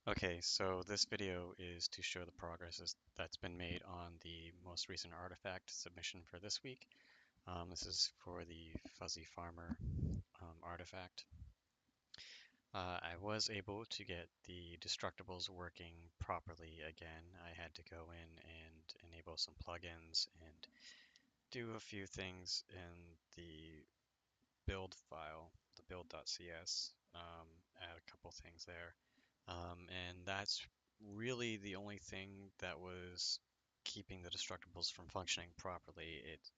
Okay, so this video is to show the progress that's been made on the most recent artifact submission for this week. This is for the Fuzzy Farmer artifact. I was able to get the destructibles working properly again. I had to go in and enable some plugins and do a few things in the build file, the build.cs. Add a couple things there. And that's really the only thing that was keeping the destructibles from functioning properly. It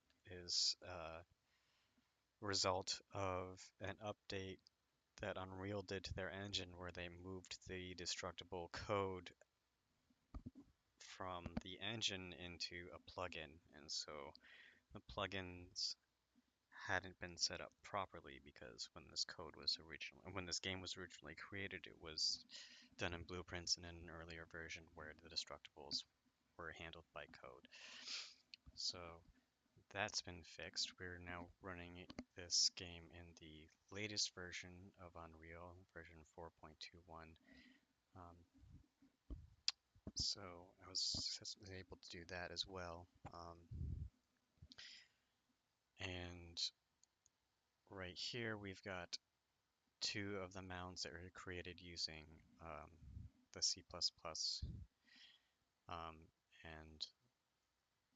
is a result of an update that Unreal did to their engine where they moved the destructible code from the engine into a plugin. And so the plugins hadn't been set up properly because when this game was originally created, it was done in blueprints and in an earlier version where the destructibles were handled by code. So that's been fixed. We're now running this game in the latest version of Unreal, version 4.21. Um, so I was able to do that as well. And right here we've got two of the mounds that were created using the C++. And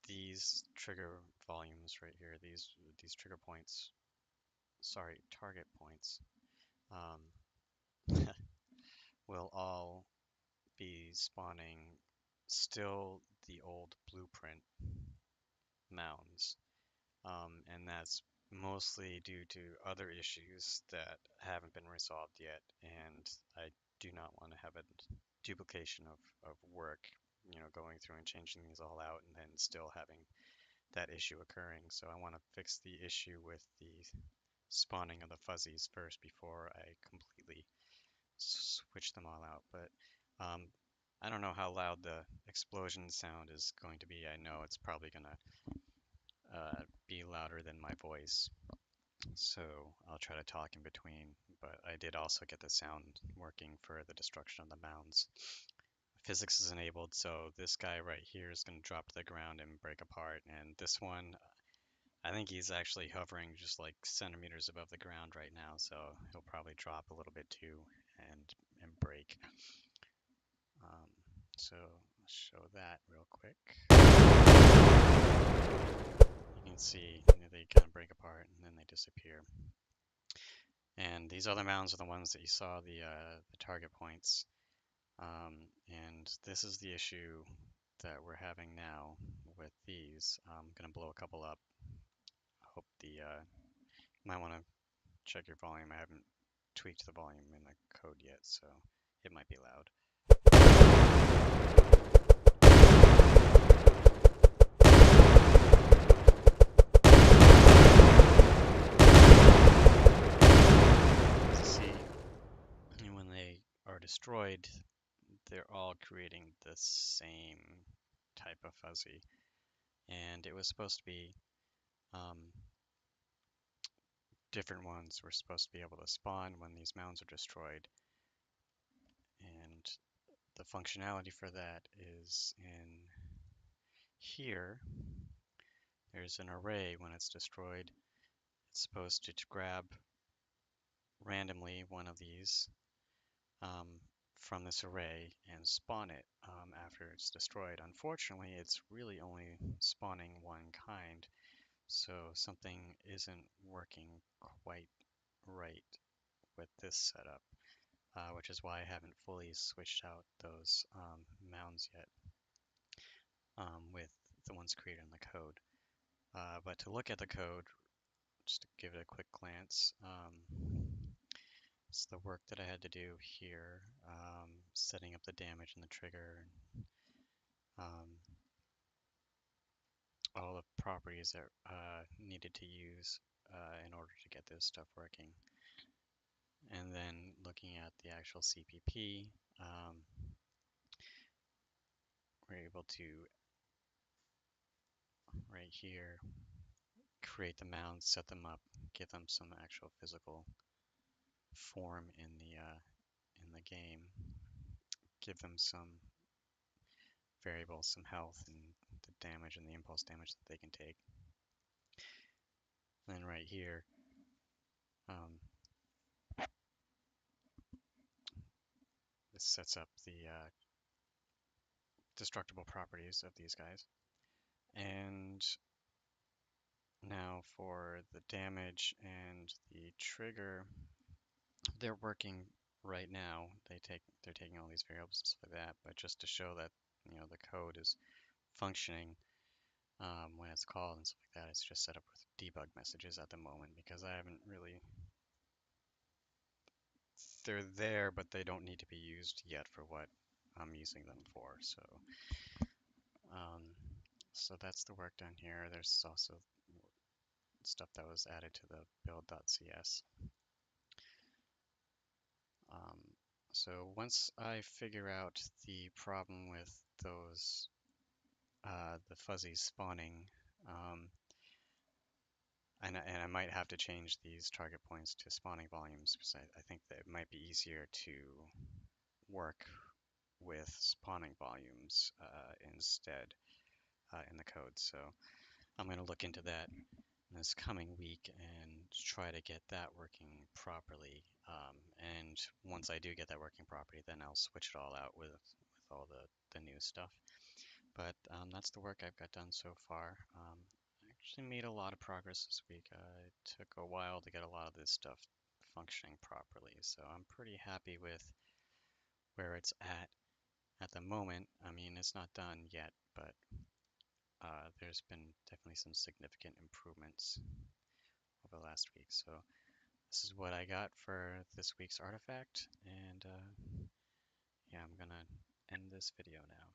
these trigger volumes right here, these trigger points, sorry, target points, um, will all be spawning still the old blueprint mounds. And that's mostly due to other issues that haven't been resolved yet, and I do not want to have a duplication of work, going through and changing these all out and then still having that issue occurring. So I want to fix the issue with the spawning of the fuzzies first before I completely switch them all out. But I don't know how loud the explosion sound is going to be. I know it's probably going to be louder than my voice, so I'll try to talk in between. But I did also get the sound working for the destruction of the mounds. Physics is enabled, so this guy right here is going to drop to the ground and break apart, and this one, I think he's actually hovering just like centimeters above the ground right now, so he'll probably drop a little bit too and break. Um, so I'll show that real quick. You can see they kind of break apart and then they disappear. And these other mounds are the ones that you saw, the target points. And this is the issue that we're having now with these. I'm gonna blow a couple up. I hope might want to check your volume. I haven't tweaked the volume in the code yet, so it might be loud. See, when they are destroyed, they're all creating the same type of fuzzy. And it was supposed to be um, different ones were supposed to be able to spawn when these mounds are destroyed. And the functionality for that is in here. There's an array when it's destroyed. It's supposed to grab randomly one of these um, from this array and spawn it after it's destroyed. Unfortunately, it's really only spawning one kind, so something isn't working quite right with this setup, which is why I haven't fully switched out those mounds yet with the ones created in the code. But to look at the code, just to give it a quick glance, it's the work that I had to do here, setting up the damage and the trigger, um, all the properties that needed to use in order to get this stuff working. And then looking at the actual CPP, we're able to, right here, create the mounds, set them up, give them some actual physical form in the game. give them some variables, some health, and the damage and the impulse damage that they can take. Then right here, this sets up the destructible properties of these guys. And now for the damage and the trigger, they're working right now. They're taking all these variables and stuff like that, but just to show that the code is functioning when it's called and stuff like that, it's just set up with debug messages at the moment because I haven't really. They're there, but they don't need to be used yet for what I'm using them for. Um, so that's the work done here. There's also stuff that was added to the build.cs. Um, so once I figure out the problem with those, the fuzzies spawning, and I might have to change these target points to spawning volumes because I think that it might be easier to work with spawning volumes instead in the code. So I'm going to look into that this coming week and try to get that working properly. And once I do get that working properly, then I'll switch it all out with all the new stuff. But that's the work I've got done so far. I actually made a lot of progress this week. It took a while to get a lot of this stuff functioning properly, so I'm pretty happy with where it's at the moment. I mean, it's not done yet, but there's been definitely some significant improvements over the last week. So this is what I got for this week's artifact, and yeah, I'm gonna end this video now.